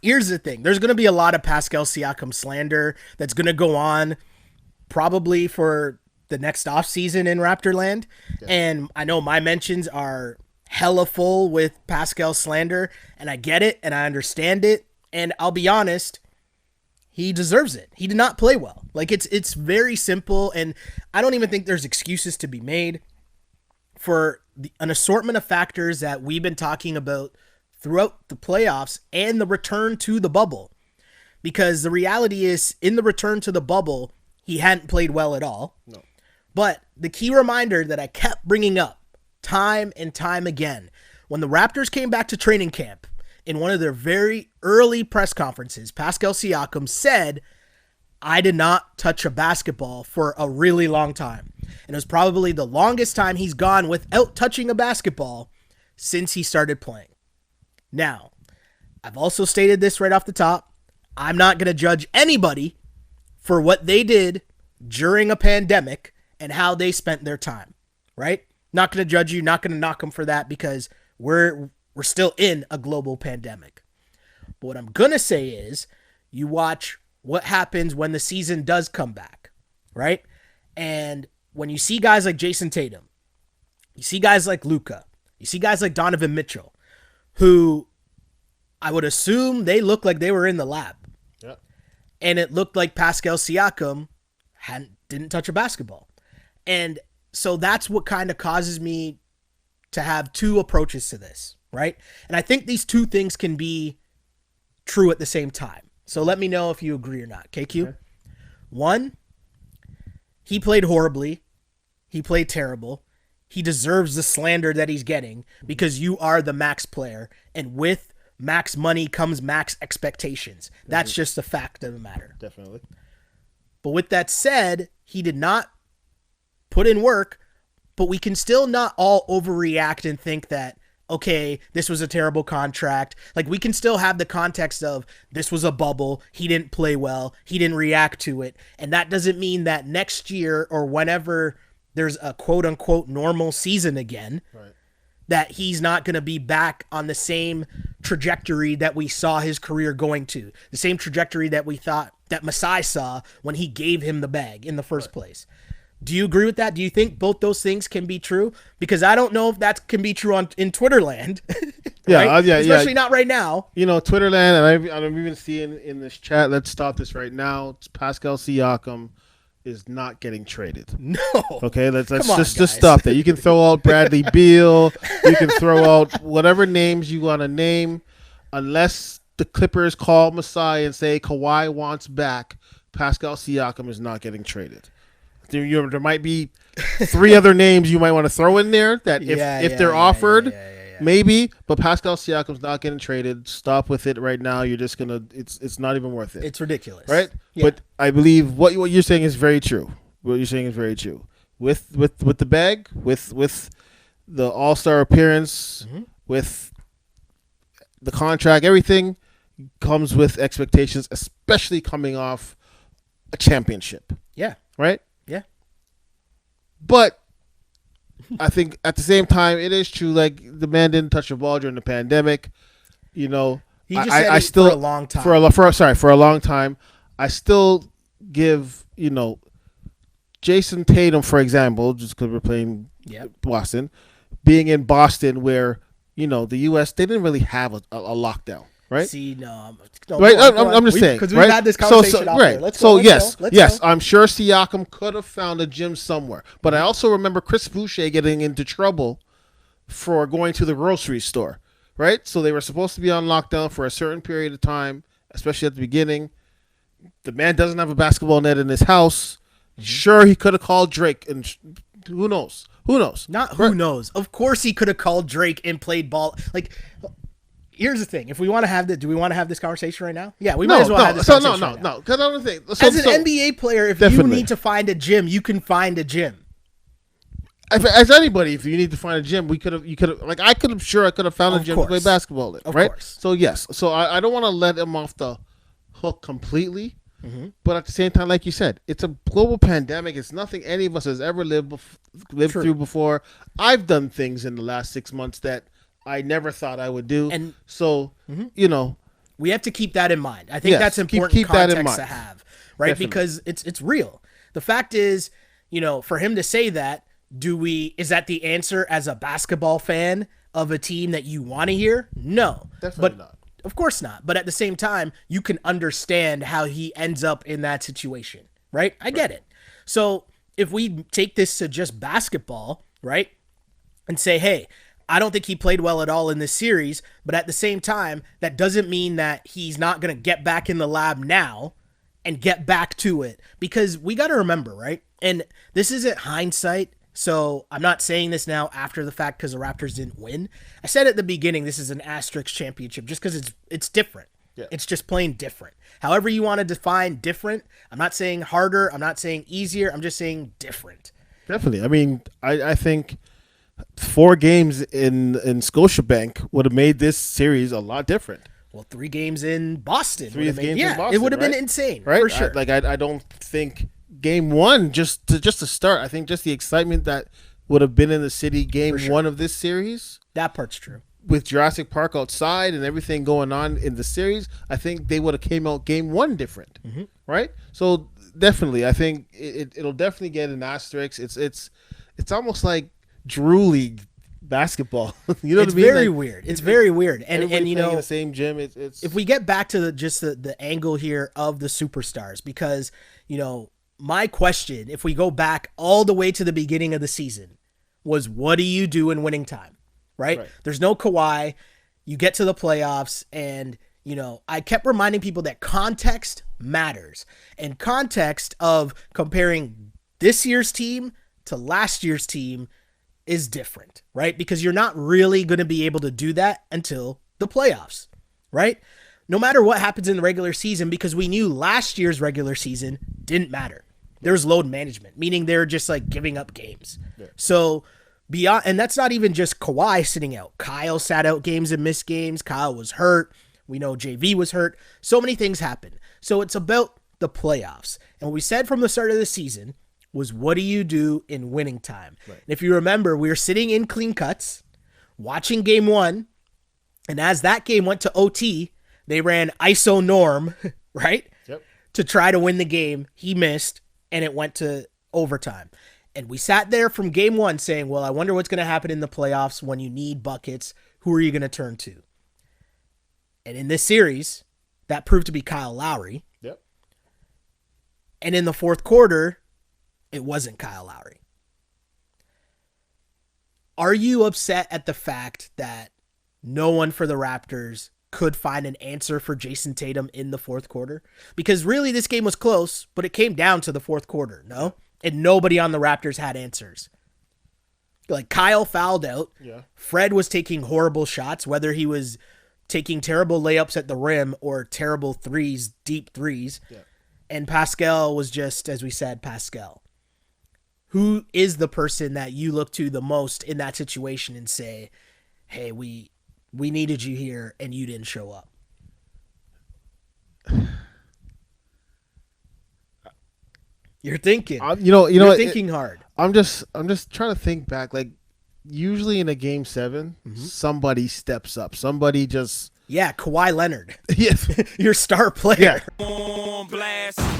Here's the thing. There's going to be a lot of Pascal Siakam slander that's going to go on probably for the next offseason in Raptorland. Yeah. And I know my mentions are hella full with Pascal slander, and I get it and I understand it. And I'll be honest, he deserves it. He did not play well. Like, it's very simple, and I don't even think there's excuses to be made for an assortment of factors that we've been talking about throughout the playoffs and the return to the bubble. Because the reality is, in the return to the bubble, he hadn't played well at all. No. But the key reminder that I kept bringing up time and time again, when the Raptors came back to training camp, in one of their very early press conferences, Pascal Siakam said, I did not touch a basketball for a really long time. And it was probably the longest time he's gone without touching a basketball since he started playing. Now, I've also stated this right off the top. I'm not going to judge anybody for what they did during a pandemic and how they spent their time, right? Not going to judge you, not going to knock them for that, because we're still in a global pandemic. But what I'm going to say is, you watch what happens when the season does come back, right? And when you see guys like Jason Tatum, you see guys like Luka, you see guys like Donovan Mitchell, who I would assume they look like they were in the lab. Yep. And it looked like Pascal Siakam didn't touch a basketball. And so that's what kind of causes me to have two approaches to this, right? And I think these two things can be true at the same time. So let me know if you agree or not. KQ? Okay. One, he played horribly. He played terrible. He deserves the slander that he's getting because you are the max player. And with max money comes max expectations. That's just the fact of the matter. Definitely. But with that said, he did not put in work, but we can still not all overreact and think that, okay, this was a terrible contract. Like, we can still have the context of this was a bubble. He didn't play well. He didn't react to it. And that doesn't mean that next year or whenever there's a quote unquote normal season again, right, that he's not going to be back on the same trajectory that we saw his career going to, the same trajectory that we thought that Masai saw when he gave him the bag in the first place. Do you agree with that? Do you think both those things can be true? Because I don't know if that can be true in Twitterland. Right? Yeah, especially not right now. You know, Twitterland, and I'm even seeing in this chat, let's stop this right now. It's Pascal Siakam is not getting traded. No. Okay, let's just stop that. You can throw out Bradley Beal. You can throw out whatever names you want to name. Unless the Clippers call Masai and say Kawhi wants back, Pascal Siakam is not getting traded. There might be three other names you might want to throw in there that if they're offered, maybe. But Pascal Siakam's not getting traded. Stop with it right now. You're just gonna. It's not even worth it. It's ridiculous, right? Yeah. But I believe what you're saying is very true. What you're saying is very true. With the bag, with the All-Star appearance, with the contract, everything comes with expectations, especially coming off a championship. Yeah. Right. Yeah. But I think at the same time, it is true. Like, the man didn't touch the ball during the pandemic. You know, he just said for a long time. For a long time. I still give, Jason Tatum, for example, just because we're playing Boston, being in Boston where, the U.S., they didn't really have a lockdown. Right. See, no, right. I'm just saying, because we've had this conversation. Right. Let's go. Yes. I'm sure Siakam could have found a gym somewhere, but I also remember Chris Boucher getting into trouble for going to the grocery store. Right. So they were supposed to be on lockdown for a certain period of time, especially at the beginning. The man doesn't have a basketball net in his house. Sure, he could have called Drake, and who knows? Who knows? Not who knows. Of course, he could have called Drake and played ball. Like, here's the thing: if we want to have do we want to have this conversation right now? Yeah, we might as well have this conversation. No. Because I don't think as an NBA player, if you need to find a gym, you can find a gym. As anybody, if you need to find a gym, you could have. Like, I could have found a gym to play basketball in. Right? Course. So yes. So I don't want to let him off the hook completely. But at the same time, like you said, it's a global pandemic. It's nothing any of us has ever lived through before. I've done things in the last 6 months that I never thought I would do. And so, we have to keep that in mind. I think that's important keep that in context mind. to have, right? Definitely. Because it's real. The fact is, for him to say that, is that the answer as a basketball fan of a team that you want to hear? No. Definitely not. Of course not. But at the same time, you can understand how he ends up in that situation, right? I get it. So if we take this to just basketball, right, and say, hey, I don't think he played well at all in this series, but at the same time, that doesn't mean that he's not going to get back in the lab now and get back to it. Because we got to remember, right? And this isn't hindsight, so I'm not saying this now after the fact because the Raptors didn't win. I said at the beginning this is an asterisk championship just because it's different. Yeah. It's just plain different. However you want to define different, I'm not saying harder, I'm not saying easier, I'm just saying different. Definitely. I mean, I think 4 games in Scotiabank would have made this series a lot different. Well, 3 games in Boston. 3 games in Boston, it would have been insane, right? For sure. I don't think game 1 just to start. I think just the excitement that would have been in the city game 1 of this series. That part's true. With Jurassic Park outside and everything going on in the series, I think they would have came out game 1 different, right? So definitely, I think it'll definitely get an asterisk. It's almost like Drew League basketball. You know what I mean? Very weird. It's very weird. And in the same gym. It's if we get back to the angle here of the superstars, because my question, if we go back all the way to the beginning of the season, was what do you do in winning time? Right? There's no Kawhi. You get to the playoffs, and I kept reminding people that context matters, and context of comparing this year's team to last year's team is different, right? Because you're not really going to be able to do that until the playoffs, right? No matter what happens in the regular season, because we knew last year's regular season didn't matter. There was load management, meaning they're just like giving up games. Yeah. So beyond, and that's not even just Kawhi sitting out. Kyle sat out games and missed games. Kyle was hurt. We know JV was hurt. So many things happened. So it's about the playoffs. And what we said from the start of the season was, what do you do in winning time? Right. And if you remember, we were sitting in Clean Cuts, watching game 1, and as that game went to OT, they ran ISO Norm, right? Yep. To try to win the game. He missed, and it went to overtime. And we sat there from game 1 saying, well, I wonder what's going to happen in the playoffs when you need buckets. Who are you going to turn to? And in this series, that proved to be Kyle Lowry. Yep. And in the fourth quarter, it wasn't Kyle Lowry. Are you upset at the fact that no one for the Raptors could find an answer for Jason Tatum in the fourth quarter? Because really this game was close, but it came down to the fourth quarter, no? And nobody on the Raptors had answers. Like, Kyle fouled out. Yeah. Fred was taking horrible shots, whether he was taking terrible layups at the rim or terrible threes, deep threes. Yeah. And Pascal was just, as we said, Pascal. Who is the person that you look to the most in that situation and say, hey, we needed you here and you didn't show up? You're thinking. You're thinking hard. I'm just trying to think back. Like, usually in a game 7, somebody steps up. Somebody just Kawhi Leonard. Yes, your star player. Yeah.